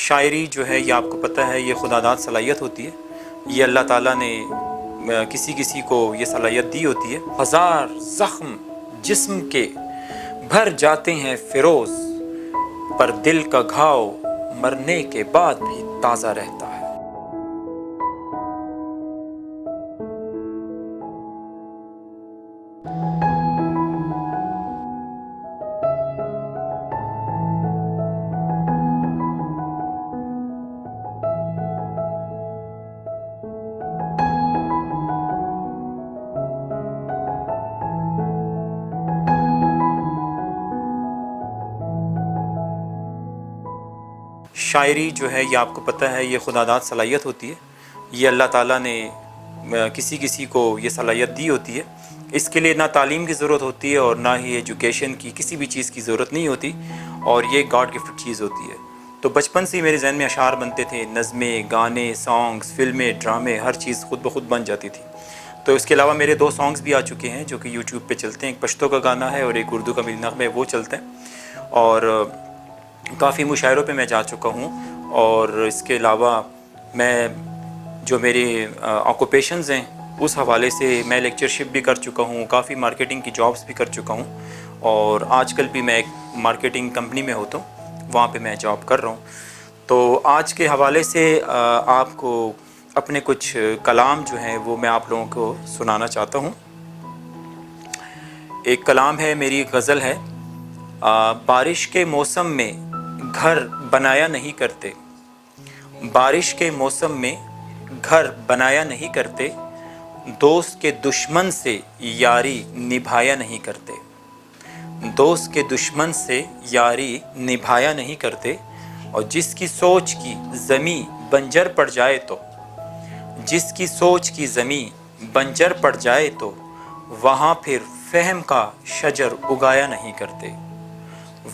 شاعری جو ہے یہ آپ کو پتہ ہے یہ خداداد صلاحیت ہوتی ہے. یہ اللہ تعالیٰ نے کسی کسی کو یہ صلاحیت دی ہوتی ہے. ہزار زخم جسم کے بھر جاتے ہیں فیروز، پر دل کا گھاؤ مرنے کے بعد بھی تازہ رہتا ہے. شاعری جو ہے یہ آپ کو پتہ ہے یہ خداداد صلاحیت ہوتی ہے. یہ اللہ تعالیٰ نے کسی کسی کو یہ صلاحیت دی ہوتی ہے. اس کے لیے نہ تعلیم کی ضرورت ہوتی ہے اور نہ ہی ایجوکیشن کی کسی بھی چیز کی ضرورت نہیں ہوتی، اور یہ گاڈ گفٹڈ چیز ہوتی ہے. تو بچپن سے ہی میرے ذہن میں اشعار بنتے تھے، نظمیں، گانے، سانگز، فلمیں، ڈرامے، ہر چیز خود بخود بن جاتی تھی. تو اس کے علاوہ میرے 2 سانگز بھی آ چکے ہیں جو کہ یوٹیوب پہ چلتے ہیں. ایک پشتو کا گانا ہے اور ایک اردو کا میری نغمہ ہے، وہ چلتا ہے. اور کافی مشاعروں پہ میں جا چکا ہوں. اور اس کے علاوہ میں جو میرے آکوپیشنز ہیں اس حوالے سے میں لیکچرشپ بھی کر چکا ہوں، کافی مارکیٹنگ کی جابس بھی کر چکا ہوں. اور آج کل بھی میں ایک مارکیٹنگ کمپنی میں ہوتا ہوں، وہاں پہ میں جاب کر رہا ہوں. تو آج کے حوالے سے آپ کو اپنے کچھ کلام جو ہیں وہ میں آپ لوگوں کو سنانا چاہتا ہوں. ایک کلام ہے، میری غزل ہے. بارش کے موسم میں گھر بنایا نہیں کرتے، بارش کے موسم میں گھر بنایا نہیں کرتے، دوست کے دشمن سے یاری نبھایا نہیں کرتے، دوست کے دشمن سے یاری نبھایا نہیں کرتے. اور جس کی سوچ کی زمیں بنجر پڑ جائے تو، جس کی سوچ کی زمیں بنجر پڑ جائے تو وہاں پھر فہم کا شجر اگایا نہیں کرتے،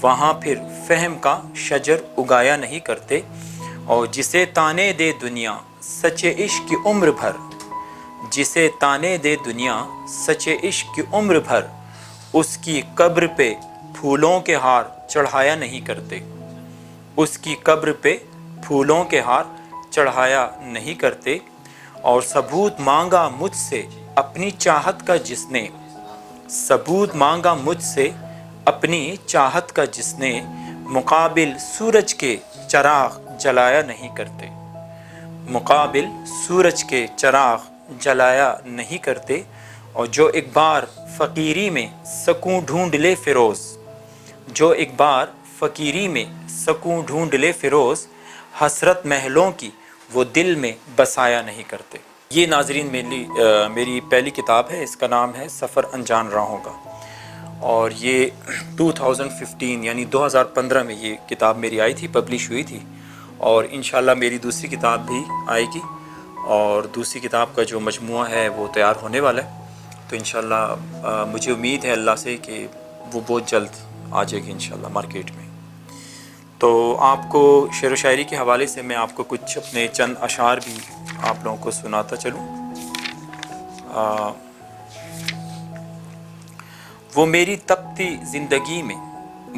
وہاں پھر فہم کا شجر اگایا نہیں کرتے. اور جسے تانے دے دنیا سچے عشق کی عمر بھر، جسے تانے دے دنیا سچے عشق کی عمر بھر، اس کی قبر پہ پھولوں کے ہار چڑھایا نہیں کرتے، اس کی قبر پہ پھولوں کے ہار چڑھایا نہیں کرتے. اور ثبوت مانگا مجھ سے اپنی چاہت کا جس نے، ثبوت مانگا مجھ سے اپنی چاہت کا جس نے، مقابل سورج کے چراغ جلایا نہیں کرتے، مقابل سورج کے چراغ جلایا نہیں کرتے. اور جو ایک بار فقیری میں سکوں ڈھونڈ لے فیروز، جو ایک بار فقیری میں سکوں ڈھونڈ لے فیروز، حسرت محلوں کی وہ دل میں بسایا نہیں کرتے. یہ ناظرین میری پہلی کتاب ہے، اس کا نام ہے سفر انجان راہوں کا. اور یہ 2015 یعنی 2015 میں یہ کتاب میری آئی تھی، پبلش ہوئی تھی. اور انشاءاللہ میری دوسری کتاب بھی آئے گی، اور دوسری کتاب کا جو مجموعہ ہے وہ تیار ہونے والا ہے. تو انشاءاللہ مجھے امید ہے اللہ سے کہ وہ بہت جلد آ جائے گی انشاءاللہ مارکیٹ میں. تو آپ کو شعر و شاعری کے حوالے سے میں آپ کو کچھ اپنے چند اشعار بھی آپ لوگوں کو سناتا چلوں. وہ میری تپتی زندگی میں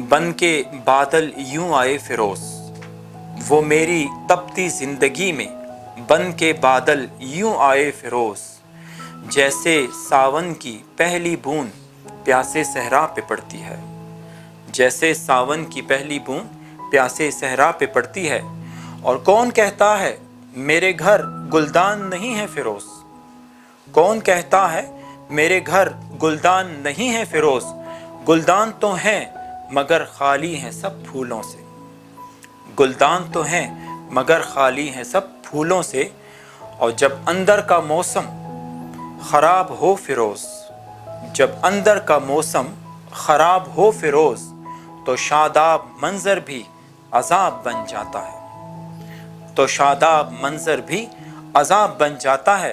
بن کے بادل یوں آئے فیروز، وہ میری تپتی زندگی میں بن کے بادل یوں آئے فیروز، جیسے ساون کی پہلی بوند پیاسے صحرا پہ پڑتی ہے، جیسے ساون کی پہلی بوند پیاسے صحرا پہ پڑتی ہے. اور کون کہتا ہے میرے گھر گلدان نہیں ہے فیروز، کون کہتا ہے میرے گھر گلدان نہیں ہے فیروز، گلدان تو ہیں مگر خالی ہیں سب پھولوں سے، گلدان تو ہیں مگر خالی ہیں سب پھولوں سے. اور جب اندر کا موسم خراب ہو فیروز، جب اندر کا موسم خراب ہو فیروز، تو شاداب منظر بھی عذاب بن جاتا ہے، تو شاداب منظر بھی عذاب بن جاتا ہے.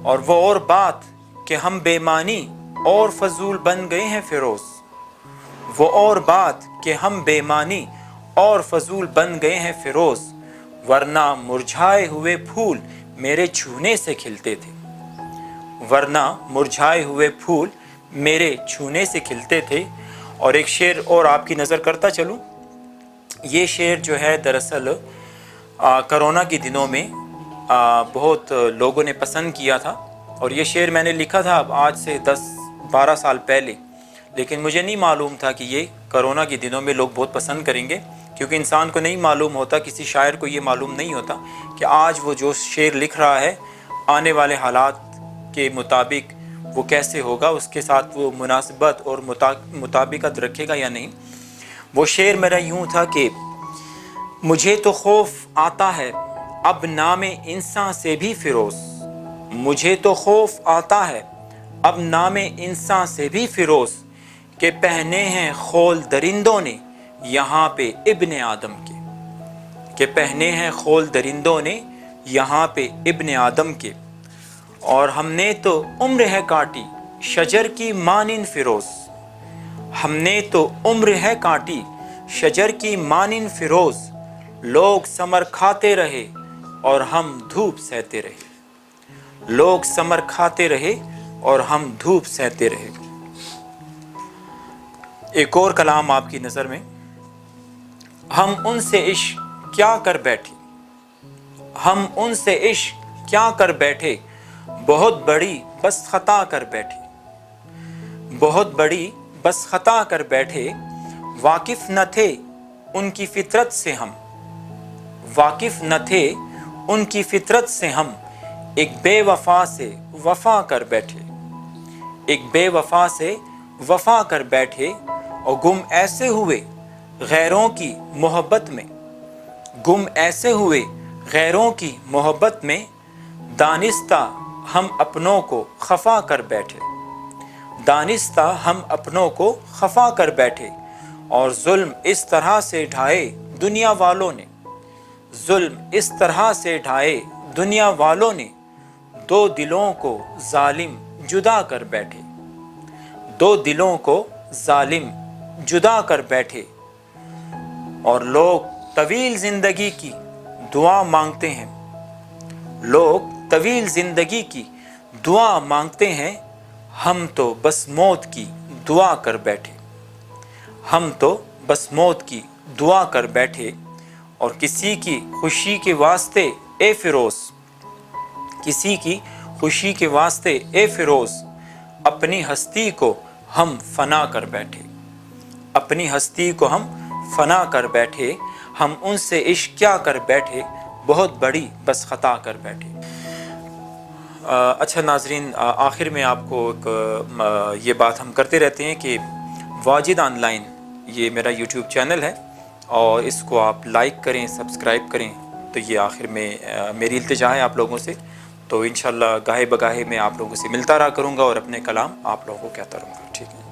اور وہ اور بات کہ ہم بے معنی اور فضول بن گئے ہیں فیروز، وہ اور بات کہ ہم بے معنی اور فضول بن گئے ہیں فیروز، ورنہ مرجھائے ہوئے پھول میرے چھونے سے کھلتے تھے، ورنہ مرجھائے ہوئے پھول میرے چھونے سے کھلتے تھے. اور ایک شعر اور آپ کی نظر کرتا چلوں. یہ شعر جو ہے دراصل کرونا کے دنوں میں بہت لوگوں نے پسند کیا تھا، اور یہ شعر میں نے لکھا تھا اب آج سے 10-12 سال پہلے، لیکن مجھے نہیں معلوم تھا کہ یہ کرونا کے دنوں میں لوگ بہت پسند کریں گے، کیونکہ انسان کو نہیں معلوم ہوتا، کسی شاعر کو یہ معلوم نہیں ہوتا کہ آج وہ جو شعر لکھ رہا ہے آنے والے حالات کے مطابق وہ کیسے ہوگا، اس کے ساتھ وہ مناسبت اور مطابقت رکھے گا یا نہیں۔ وہ شعر میرا یوں تھا کہ مجھے تو خوف آتا ہے اب نام انسان سے بھی فیروز، مجھے تو خوف آتا ہے اب نام انسان سے بھی فیروز، کہ پہنے ہیں خول درندوں نے یہاں پہ ابن آدم کے، کہ پہنے ہیں خول درندوں نے یہاں پہ ابن آدم کے، اور ہم نے تو عمر ہے کاٹی شجر کی مانند فیروز، ہم نے تو عمر ہے کاٹی شجر کی مانند فیروز، لوگ ثمر کھاتے رہے اور ہم دھوپ سہتے رہے، لوگ ثمر کھاتے رہے اور ہم دھوپ سہتے رہے۔ ایک اور کلام آپ کی نظر میں، ہم ان سے عشق کیا کر بیٹھے، ہم ان سے عشق کیا کر بیٹھے، بہت بڑی بس خطا کر بیٹھے، بہت بڑی بس خطا کر بیٹھے، واقف نہ تھے ان کی فطرت سے ہم، واقف نہ تھے ان کی فطرت سے ہم، ایک بے وفا سے وفا کر بیٹھے، ایک بے وفا سے وفا کر بیٹھے، اور گم ایسے ہوئے غیروں کی محبت میں، گم ایسے ہوئے غیروں کی محبت میں، دانستہ ہم اپنوں کو خفا کر بیٹھے، دانستہ ہم اپنوں کو خفا کر بیٹھے، اور ظلم اس طرح سے ڈھائے دنیا والوں نے، ظلم اس طرح سے ڈھائے دنیا والوں نے، دو دلوں کو ظالم جدا کر بیٹھے، دو دلوں کو ظالم جدا کر بیٹھے، اور لوگ طویل زندگی کی دعا مانگتے ہیں، لوگ طویل زندگی کی دعا مانگتے ہیں، ہم تو بس موت کی دعا کر بیٹھے، ہم تو بس موت کی دعا کر بیٹھے، اور کسی کی خوشی کے واسطے اے فیروز، کسی کی خوشی کے واسطے اے فیروز، اپنی ہستی کو ہم فنا کر بیٹھے، اپنی ہستی کو ہم فنا کر بیٹھے، ہم ان سے عشق کیا کر بیٹھے، بہت بڑی بس خطا کر بیٹھے۔ اچھا ناظرین، آخر میں آپ کو یہ بات ہم کرتے رہتے ہیں کہ واجد آن لائن یہ میرا یوٹیوب چینل ہے، اور اس کو آپ لائک کریں، سبسکرائب کریں، تو یہ آخر میں میری التجا ہے آپ لوگوں سے، تو انشاءاللہ گاہے بگاہے میں آپ لوگوں سے ملتا رہا کروں گا اور اپنے کلام آپ لوگوں کو کہتا رہوں گا، ٹھیک ہے۔